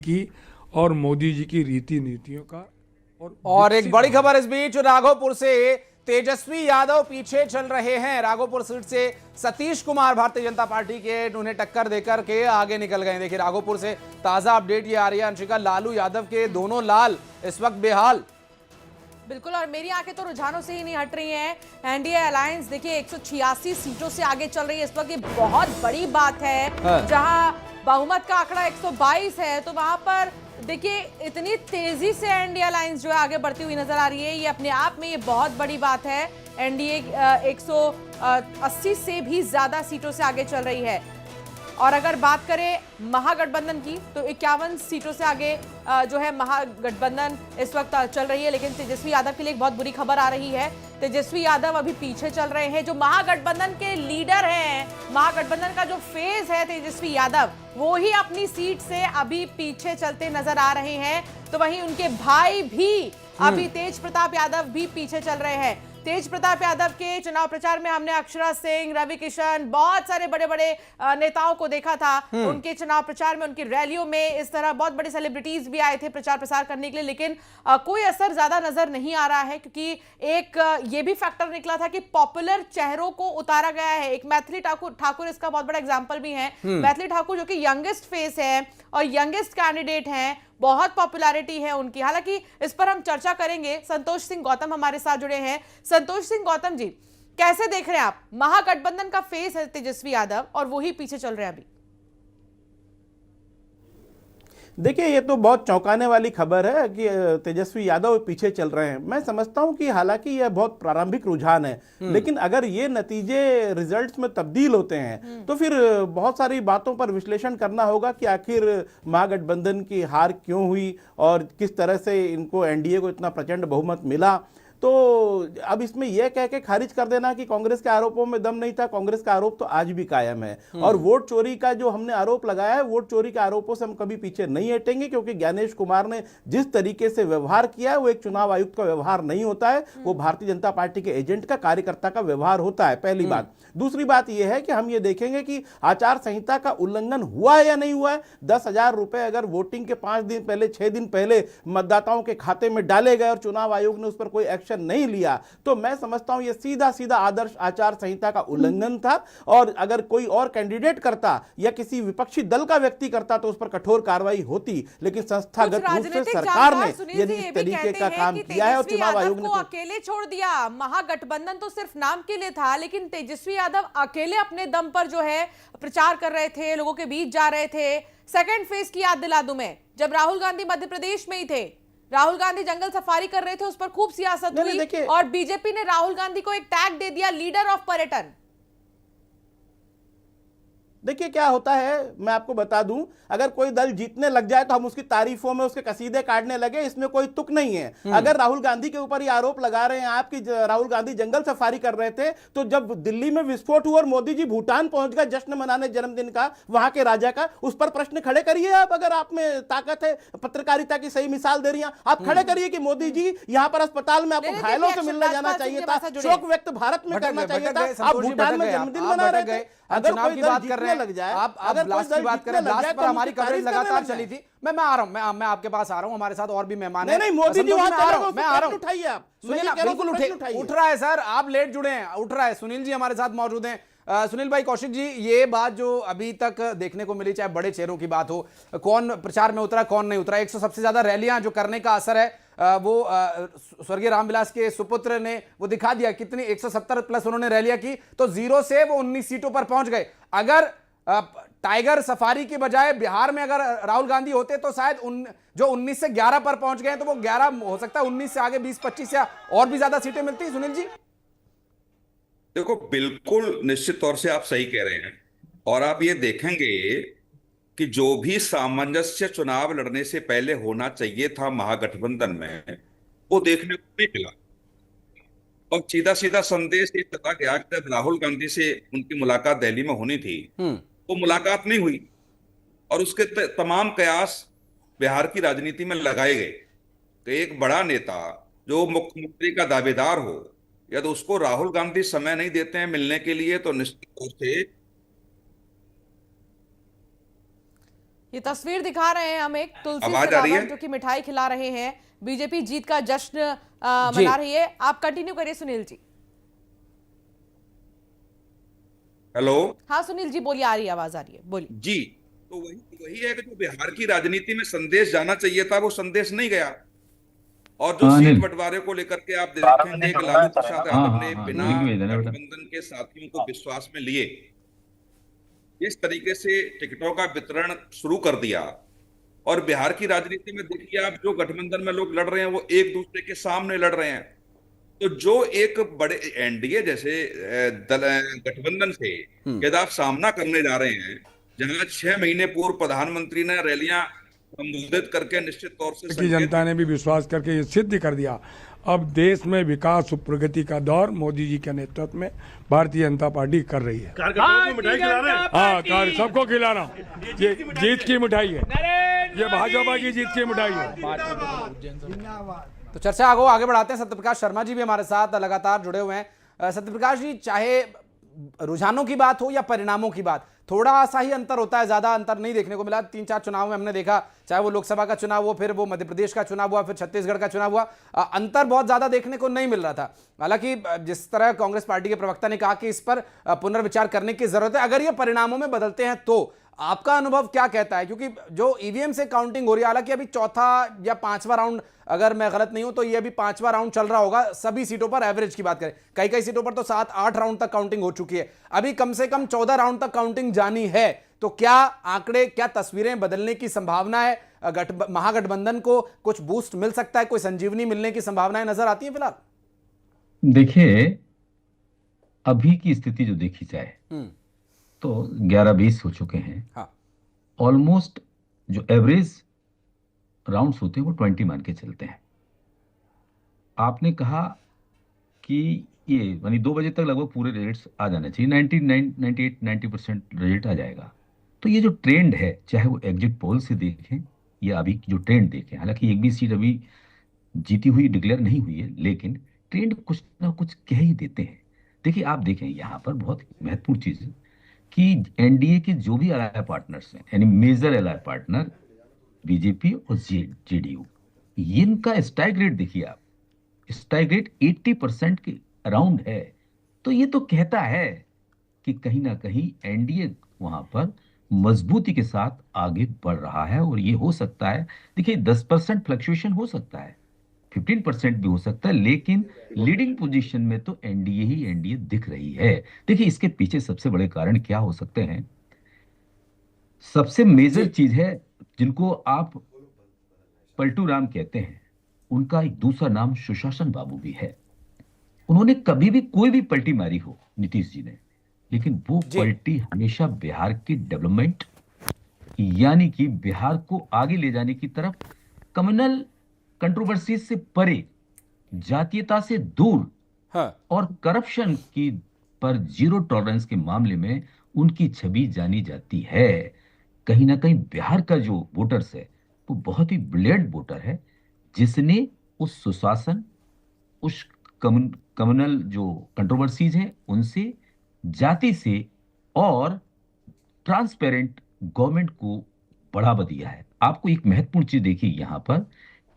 की और मोदी जी की रीति नीतियों का और एक बड़ी खबर इस बीच, राघोपुर से तेजस्वी यादव पीछे चल रहे हैं। राघोपुर सीट से सतीश कुमार भारतीय जनता पार्टी के उन्हें टक्कर देकर के आगे निकल गए। देखिए राघोपुर से ताजा अपडेट ये आ रही है अंशिका, लालू यादव के दोनों लाल इस वक्त बेहाल। बिल्कुल, और मेरी आंखें तो रुझानों से ही नहीं हट रही हैं। एनडीए अलायंस देखिए 186 सीटों से आगे चल रही है इस वक्त, ये बहुत बड़ी बात है। जहां बहुमत का आंकड़ा 122 है तो वहां पर देखिए इतनी तेजी से एनडीए अलायंस जो है आगे बढ़ती हुई नजर आ रही है। ये अपने आप में ये बहुत बड़ी बात है। एनडीए 180 से भी ज्यादा सीटों से आगे चल रही है। और अगर बात करें महागठबंधन की तो 51 सीटों से आगे जो है महागठबंधन इस वक्त चल रही है। लेकिन तेजस्वी यादव के लिए एक बहुत बुरी खबर आ रही है। तेजस्वी यादव अभी पीछे चल रहे हैं। जो महागठबंधन के लीडर हैं, महागठबंधन का जो फेस है तेजस्वी यादव, वो ही अपनी सीट से अभी पीछे चलते नजर आ रहे हैं। तो वहीं उनके भाई भी अभी तेज प्रताप यादव भी पीछे चल रहे हैं। तेज प्रताप यादव के चुनाव प्रचार में हमने अक्षरा सिंह, रवि किशन, बहुत सारे बड़े बड़े नेताओं को देखा था। उनके चुनाव प्रचार में, उनकी रैलियों में इस तरह बहुत बड़े सेलिब्रिटीज भी आए थे प्रचार प्रसार करने के लिए। लेकिन कोई असर ज्यादा नजर नहीं आ रहा है, क्योंकि एक ये भी फैक्टर निकला था कि पॉपुलर चेहरों को उतारा गया है। एक मैथिली ठाकुर इसका बहुत बड़ा एग्जाम्पल भी है। मैथिली ठाकुर जो कि यंगेस्ट फेस है और यंगेस्ट कैंडिडेट हैं, बहुत पॉपुलैरिटी है उनकी। हालांकि इस पर हम चर्चा करेंगे। संतोष सिंह गौतम हमारे साथ जुड़े हैं। संतोष सिंह गौतम जी, कैसे देख रहे हैं आप? महागठबंधन का फेस है तेजस्वी यादव और वो ही पीछे चल रहे हैं अभी। देखिए, ये तो बहुत चौंकाने वाली खबर है कि तेजस्वी यादव पीछे चल रहे हैं। मैं समझता हूं कि हालांकि यह बहुत प्रारंभिक रुझान है, लेकिन अगर ये नतीजे रिजल्ट्स में तब्दील होते हैं तो फिर बहुत सारी बातों पर विश्लेषण करना होगा कि आखिर महागठबंधन की हार क्यों हुई और किस तरह से इनको एनडीए को इतना प्रचंड बहुमत मिला। तो अब इसमें यह कह के खारिज कर देना कि कांग्रेस के आरोपों में दम नहीं था, कांग्रेस का आरोप तो आज भी कायम है। और वोट चोरी का जो हमने आरोप लगाया है, वोट चोरी के आरोपों से हम कभी पीछे नहीं हटेंगे, क्योंकि ज्ञानेश कुमार ने जिस तरीके से व्यवहार किया है वो एक चुनाव आयुक्त का व्यवहार नहीं होता है, वो भारतीय जनता पार्टी के एजेंट का, कार्यकर्ता का व्यवहार होता है, पहली बात। दूसरी बात यह है कि हम ये देखेंगे कि आचार संहिता का उल्लंघन हुआ है या नहीं हुआ है। 10,000 रुपए अगर वोटिंग के 5 दिन पहले, 6 दिन पहले मतदाताओं के खाते में डाले गए और चुनाव आयोग ने उस पर कोई एक्शन नहीं लिया, तो मैं समझता हूं यह सीधा सीधा आदर्श आचार संहिता का उल्लंघन था। और अगर कोई और कैंडिडेट करता या किसी विपक्षी दल का व्यक्ति करता तो उस पर कठोर कार्रवाई होती। लेकिन संस्थागत रूप से सरकार ने यदि इस तरीके का काम किया है और चुनाव आयोग ने अकेले छोड़ दिया। महागठबंधन तो सिर्फ नाम के लिए था, लेकिन तेजस्वी यादव अकेले अपने दम पर जो है प्रचार कर रहे थे, लोगों के बीच जा रहे थे। सेकंड फेज की याद दिला दूं मैं, जब राहुल गांधी मध्य प्रदेश में ही थे, राहुल गांधी जंगल सफारी कर रहे थे, उस पर खूब सियासत हुई और बीजेपी ने राहुल गांधी को एक टैग दे दिया, लीडर ऑफ पर्यटन। देखिए क्या होता है, मैं आपको बता दूं, अगर कोई दल जीतने लग जाए तो हम उसकी तारीफों में उसके कसीदे काटने लगे, इसमें कोई तुक नहीं है। अगर राहुल गांधी के ऊपर ये आरोप लगा रहे हैं आप कि राहुल गांधी जंगल सफारी कर रहे थे, तो जब दिल्ली में विस्फोट हुआ और मोदी जी भूटान पहुंच गए जश्न मनाने जन्मदिन का, वहां के राजा का, उस पर प्रश्न खड़े करिए आप। अगर आप में ताकत है, पत्रकारिता की सही मिसाल दे रही हैं आप, खड़े करिए कि मोदी जी यहां पर अस्पताल में आपको घायलों से मिलने जाना चाहिए था, शोक व्यक्त भारत में करना चाहिए था, आप भूटान में जन्मदिन मना रहे थे। अगर चुनाव की बात कर रहे हैं, आप लास्ट की बात कर रहे हैं, लास्ट पर हमारी कवरेज लगातार चली थी। मैं आ रहा हूं, मैं आपके पास आ रहा हूं, हमारे साथ और भी मेहमान हैं। नहीं, मोदी जी वहां आ रहा हूं, मैं आ रहा हूं, उठाइए आप। सुनिए ना, बिल्कुल उठ रहा है सर, आप लेट जुड़े हैं, उठ रहा है। सुनील जी हमारे साथ मौजूद हैं। सुनील भाई, कौशिक जी, ये बात जो अभी तक देखने को मिली, चाहे बड़े चेहरों की बात हो, कौन प्रचार में उतरा कौन नहीं उतरा, 100 सबसे ज्यादा रैलियां जो करने का असर है वो स्वर्गीय रामविलास के सुपुत्र ने वो दिखा दिया। कितनी 170 प्लस उन्होंने रैलियां की, तो 0 से वो 19 सीटों पर पहुंच गए। अगर टाइगर सफारी की बजाय बिहार में अगर राहुल गांधी होते तो शायद जो 19 से 11 पर पहुंच गए, तो वो 11 हो सकता है 19 से आगे 20-25 या और भी ज्यादा सीटें मिलती। सुनील जी, देखो, बिल्कुल निश्चित तौर से आप सही कह रहे हैं। और आप ये देखेंगे कि जो भी सामंजस्य चुनाव लड़ने से पहले होना चाहिए था महागठबंधन में, वो देखने को नहीं मिला। और सीधा सीधा संदेश ये चला गया कि जब राहुल गांधी से उनकी मुलाकात दिल्ली में होनी थी, वो मुलाकात नहीं हुई और उसके तमाम कयास बिहार की राजनीति में लगाए गए कि एक बड़ा नेता जो मुख्यमंत्री का दावेदार हो, यदि उसको राहुल गांधी समय नहीं देते हैं मिलने के लिए, तो निश्चित तौर से ये तस्वीर दिखा रहे हैं हम एक तुलसी आवाज आ रही सिलावट है? जो कि मिठाई खिला रहे हैं। बीजेपी जीत का जश्न मना रही है। आप कंटिन्यू करिए सुनील जी। हेलो। हाँ सुनील जी बोलिए, आ रही है, आवाज आ रही है, बोलिए। जी, तो वही वही है कि जो बिहार की राजनीति में संदेश जाना चाहिए था, वो संदेश नहीं गया। और जो सीट अनिल बंटवारे को लेकर के आप देखेंगे कि लालू प्रसाद हाँ यादव हाँ ने हाँ बिना लिख भेजना बेटा। गठबंधन के साथियों को विश्वास में लिए इस तरीके से टिकटों का वितरण शुरू कर दिया। और बिहार की राजनीति में देखिए आप, जो गठबंधन में लोग लड़ रहे हैं वो एक दूसरे के सामने लड़ रहे हैं। तो जो एक बड़े एनडीए जैसे दल गठबंधन से यदि आप सामना करने जा रहे हैं, जहां 6 महीने पूर्व प्रधानमंत्री ने रैलियां संबोधित करके निश्चित तौर से की जनता ने भी विश्वास करके ये सिद्ध कर दिया। अब देश में विकास प्रगति का दौर मोदी जी के नेतृत्व में भारतीय जनता पार्टी कर रही है। हाँ, सबको खिला रहा हूँ। ये जीत की मिठाई है, ये भाजपा की जीत की मिठाई है। तो चर्चा आगे बढ़ाते हैं। सत्यप्रकाश शर्मा जी भी हमारे साथ लगातार जुड़े हुए हैं। सत्यप्रकाश जी, चाहे रुझानों की बात हो या परिणामों की बात, थोड़ा सा ही अंतर होता है, ज्यादा अंतर नहीं देखने को मिला। 3-4 चुनाव में हमने देखा, चाहे वो लोकसभा का चुनाव हो, फिर वो मध्य प्रदेश का चुनाव हुआ, फिर छत्तीसगढ़ का चुनाव हुआ, अंतर बहुत ज्यादा देखने को नहीं मिल रहा था। हालांकि जिस तरह कांग्रेस पार्टी के प्रवक्ता ने कहा कि इस पर पुनर्विचार करने की जरूरत है अगर ये परिणामों में बदलते हैं तो, आपका अनुभव क्या कहता है? क्योंकि जो ईवीएम से काउंटिंग हो रही है, हालांकि अभी चौथा या 5वां राउंड, अगर मैं गलत नहीं हूं तो ये अभी 5वां राउंड चल रहा होगा सभी सीटों पर, एवरेज की बात करें कई कई सीटों पर तो 7-8 राउंड तक काउंटिंग हो चुकी है, अभी कम से कम 14 राउंड तक काउंटिंग जानी है। तो क्या आंकड़े, क्या तस्वीरें बदलने की संभावना है? महागठबंधन को कुछ बूस्ट मिल सकता है, कोई संजीवनी मिलने की संभावनाएं नजर आती है फिलहाल? देखिए, अभी की स्थिति जो देखी जाए तो 11-20 हो चुके हैं। हाँ। ऑलमोस्ट जो एवरेज राउंड्स होते हैं वो 20 मान के चलते हैं। आपने कहा कि ये यानी 2 बजे तक लगभग पूरे रिजल्ट्स आ जाने चाहिए, 98-90% रिजल्ट आ जाएगा। तो ये जो ट्रेंड है, चाहे वो एग्जिट पोल से देखें या अभी जो ट्रेंड देखें, हालांकि एक भी सीट अभी जीती हुई डिक्लेयर नहीं हुई है, लेकिन ट्रेंड कुछ ना कुछ कह ही देते हैं। देखिए, आप देखें यहाँ पर बहुत महत्वपूर्ण चीज है कि एनडीए के जो भी अलाय पार्टनर्स हैं, यानी मेजर अलाय पार्टनर बीजेपी और जेडीयू, इनका स्ट्राइक रेट देखिए आप, स्ट्राइक रेट 80% के अराउंड है। तो ये तो कहता है कि कहीं ना कहीं एनडीए वहां पर मजबूती के साथ आगे बढ़ रहा है। और ये हो सकता है, देखिए 10% फ्लक्चुएशन हो सकता है, 15% भी हो सकता है, लेकिन लीडिंग पोजीशन में तो एनडीए ही एनडीए दिख रही है। देखिए, इसके पीछे सबसे बड़े कारण क्या हो सकते हैं? सबसे मेजर चीज है, जिनको आप पलटू राम कहते हैं, उनका एक दूसरा नाम सुशासन बाबू भी है। उन्होंने कभी भी कोई भी पलटी मारी हो नीतीश जी ने, लेकिन वो पलटी हमेशा बिहार की डेवलपमेंट, यानी कि बिहार को आगे ले जाने की तरफ, कम्युनल कंट्रोवर्सी से परे, जातीयता से दूर, और करप्शन की पर जीरो टॉलरेंस के मामले में उनकी छवि जानी जाती है। कहीं ना कहीं बिहार का जो वोटर्स है वो बहुत ही ब्रिलियंट वोटर है, जिसने उस सुशासन, उस कम्युनल जो कंट्रोवर्सीज हैं उनसे, जाति से और ट्रांसपेरेंट गवर्नमेंट को बढ़ावा दिया है। आपको एक महत्वपूर्ण चीज देखिए यहां पर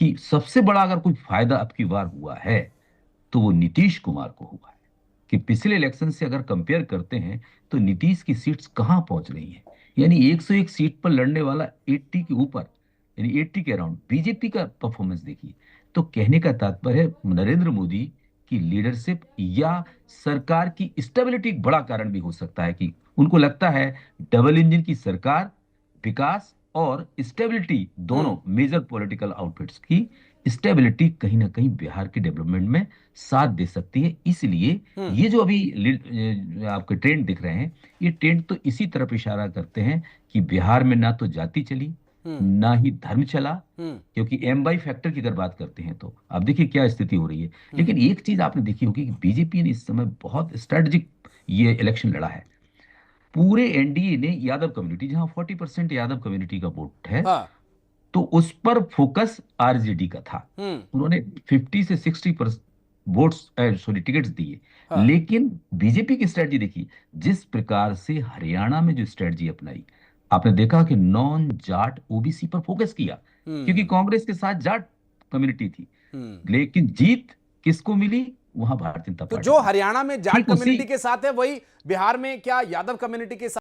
कि सबसे बड़ा अगर कोई फायदा अब की बार हुआ है तो वो नीतीश कुमार को हुआ है। कि पिछले इलेक्शन से अगर कंपेयर करते हैं तो नीतीश की सीट्स कहां पहुंच रही हैं, यानी 101 सीट पर लड़ने वाला 80 के ऊपर, यानी 80 के अराउंड बीजेपी का परफॉर्मेंस देखिए। तो कहने का तात्पर्य है नरेंद्र मोदी की लीडरशिप या सरकार की स्टेबिलिटी एक बड़ा कारण भी हो सकता है कि उनको लगता है डबल इंजन की सरकार, विकास और स्टेबिलिटी, दोनों मेजर पॉलिटिकल आउटफिट्स की स्टेबिलिटी कहीं ना कहीं बिहार के डेवलपमेंट में साथ दे सकती है। इसलिए ये जो अभी आपके ट्रेंड दिख रहे हैं, ये ट्रेंड तो इसी तरफ इशारा करते हैं कि बिहार में ना तो जाति चली, ना ही धर्म चला, क्योंकि M/Y फैक्टर की अगर बात करते हैं तो आप देखिए क्या स्थिति हो रही है। लेकिन एक चीज आपने देखी होगी कि बीजेपी ने इस समय बहुत स्ट्रेटेजिक ये इलेक्शन लड़ा है। पूरे एनडीए ने यादव कम्युनिटी, जहां 40% यादव कम्युनिटी का वोट है, तो उस पर फोकस आरजेडी का था। उन्होंने 50 से 60% वोट्स टिकट्स दिए। लेकिन बीजेपी की स्ट्रेटजी देखिए, जिस प्रकार से हरियाणा में जो स्ट्रेटजी अपनाई, आपने देखा कि नॉन जाट ओबीसी पर फोकस किया, क्योंकि कांग्रेस के साथ जाट कम्युनिटी थी, लेकिन जीत किसको मिली? वहां भारतीय जनता तो पार्टी जो को। हरियाणा में जाट ठीक उसी- कम्युनिटी के साथ है वही बिहार में क्या यादव कम्युनिटी के साथ